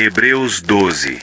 Hebreus 12.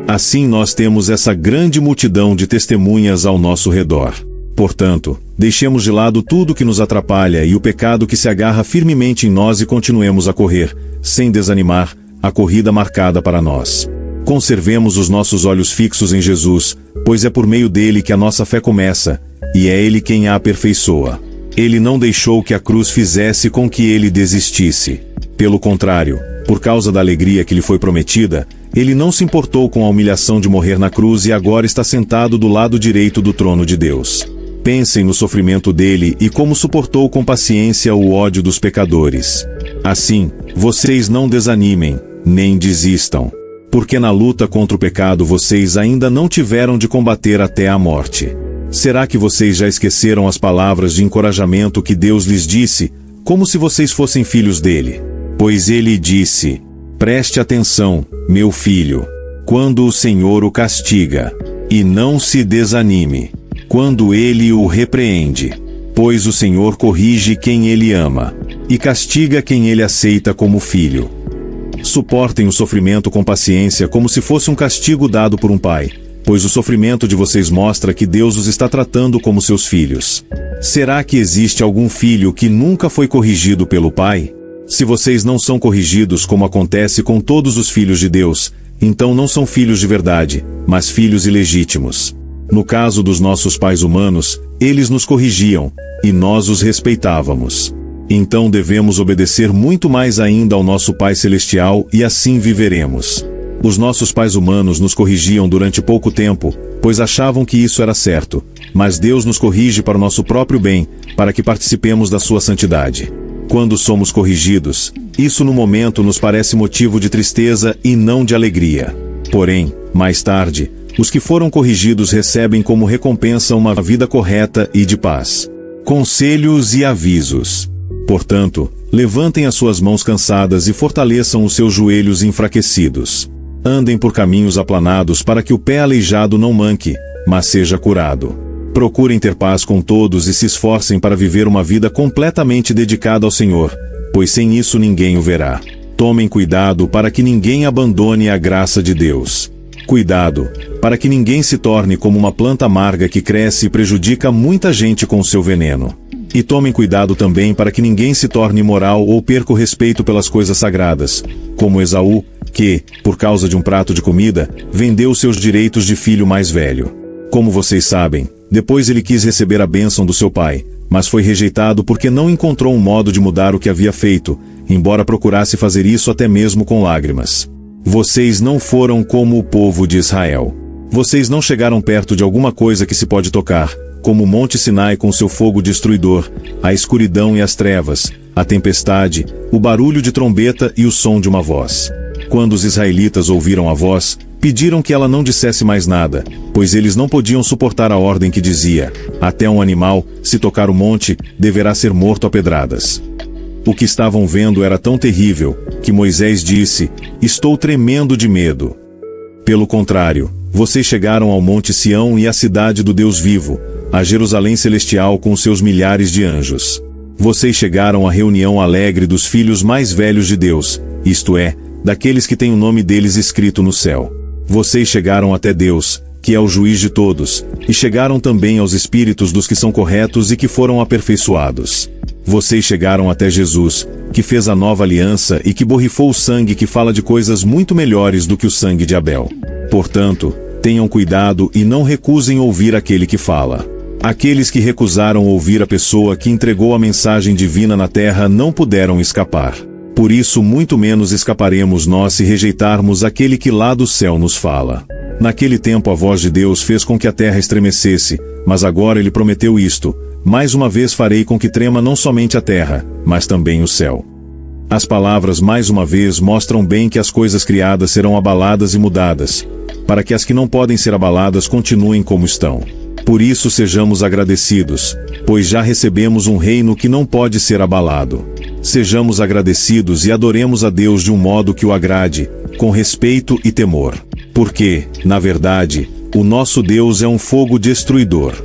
Assim nós temos essa grande multidão de testemunhas ao nosso redor. Portanto, deixemos de lado tudo que nos atrapalha e o pecado que se agarra firmemente em nós e continuemos a correr, sem desanimar, a corrida marcada para nós. Conservemos os nossos olhos fixos em Jesus, pois é por meio dele que a nossa fé começa, e é ele quem a aperfeiçoa. Ele não deixou que a cruz fizesse com que ele desistisse. Pelo contrário, por causa da alegria que lhe foi prometida, ele não se importou com a humilhação de morrer na cruz e agora está sentado do lado direito do trono de Deus. Pensem no sofrimento dele e como suportou com paciência o ódio dos pecadores. Assim, vocês não desanimem, nem desistam. Porque na luta contra o pecado vocês ainda não tiveram de combater até a morte. Será que vocês já esqueceram as palavras de encorajamento que Deus lhes disse, como se vocês fossem filhos dele? Pois ele disse: preste atenção, meu filho, quando o Senhor o castiga, e não se desanime, quando ele o repreende. Pois o Senhor corrige quem ele ama, e castiga quem ele aceita como filho. Suportem o sofrimento com paciência como se fosse um castigo dado por um pai, pois o sofrimento de vocês mostra que Deus os está tratando como seus filhos. Será que existe algum filho que nunca foi corrigido pelo pai? Se vocês não são corrigidos como acontece com todos os filhos de Deus, então não são filhos de verdade, mas filhos ilegítimos. No caso dos nossos pais humanos, eles nos corrigiam, e nós os respeitávamos. Então devemos obedecer muito mais ainda ao nosso Pai Celestial e assim viveremos. Os nossos pais humanos nos corrigiam durante pouco tempo, pois achavam que isso era certo, mas Deus nos corrige para o nosso próprio bem, para que participemos da sua santidade. Quando somos corrigidos, isso no momento nos parece motivo de tristeza e não de alegria. Porém, mais tarde, os que foram corrigidos recebem como recompensa uma vida correta e de paz. Conselhos e avisos. Portanto, levantem as suas mãos cansadas e fortaleçam os seus joelhos enfraquecidos. Andem por caminhos aplanados para que o pé aleijado não manque, mas seja curado. Procurem ter paz com todos e se esforcem para viver uma vida completamente dedicada ao Senhor, pois sem isso ninguém o verá. Tomem cuidado para que ninguém abandone a graça de Deus. Cuidado, para que ninguém se torne como uma planta amarga que cresce e prejudica muita gente com seu veneno. E tomem cuidado também para que ninguém se torne imoral ou perca o respeito pelas coisas sagradas, como Esaú, que, por causa de um prato de comida, vendeu seus direitos de filho mais velho. Como vocês sabem, depois ele quis receber a bênção do seu pai, mas foi rejeitado porque não encontrou um modo de mudar o que havia feito, embora procurasse fazer isso até mesmo com lágrimas. Vocês não foram como o povo de Israel. Vocês não chegaram perto de alguma coisa que se pode tocar, como o Monte Sinai com seu fogo destruidor, a escuridão e as trevas, a tempestade, o barulho de trombeta e o som de uma voz. Quando os israelitas ouviram a voz, pediram que ela não dissesse mais nada, pois eles não podiam suportar a ordem que dizia: até um animal, se tocar o monte, deverá ser morto a pedradas. O que estavam vendo era tão terrível, que Moisés disse: estou tremendo de medo. Pelo contrário, vocês chegaram ao Monte Sião e à cidade do Deus vivo, a Jerusalém celestial com seus milhares de anjos. Vocês chegaram à reunião alegre dos filhos mais velhos de Deus, isto é, daqueles que têm o nome deles escrito no céu. Vocês chegaram até Deus, que é o juiz de todos, e chegaram também aos espíritos dos que são corretos e que foram aperfeiçoados. Vocês chegaram até Jesus, que fez a nova aliança e que borrifou o sangue que fala de coisas muito melhores do que o sangue de Abel. Portanto, tenham cuidado e não recusem ouvir aquele que fala. Aqueles que recusaram ouvir a pessoa que entregou a mensagem divina na terra não puderam escapar. Por isso muito menos escaparemos nós se rejeitarmos aquele que lá do céu nos fala. Naquele tempo a voz de Deus fez com que a terra estremecesse, mas agora ele prometeu isto: mais uma vez farei com que trema não somente a terra, mas também o céu. As palavras mais uma vez mostram bem que as coisas criadas serão abaladas e mudadas, para que as que não podem ser abaladas continuem como estão. Por isso sejamos agradecidos, pois já recebemos um reino que não pode ser abalado. Sejamos agradecidos e adoremos a Deus de um modo que o agrade, com respeito e temor. Porque, na verdade, o nosso Deus é um fogo destruidor.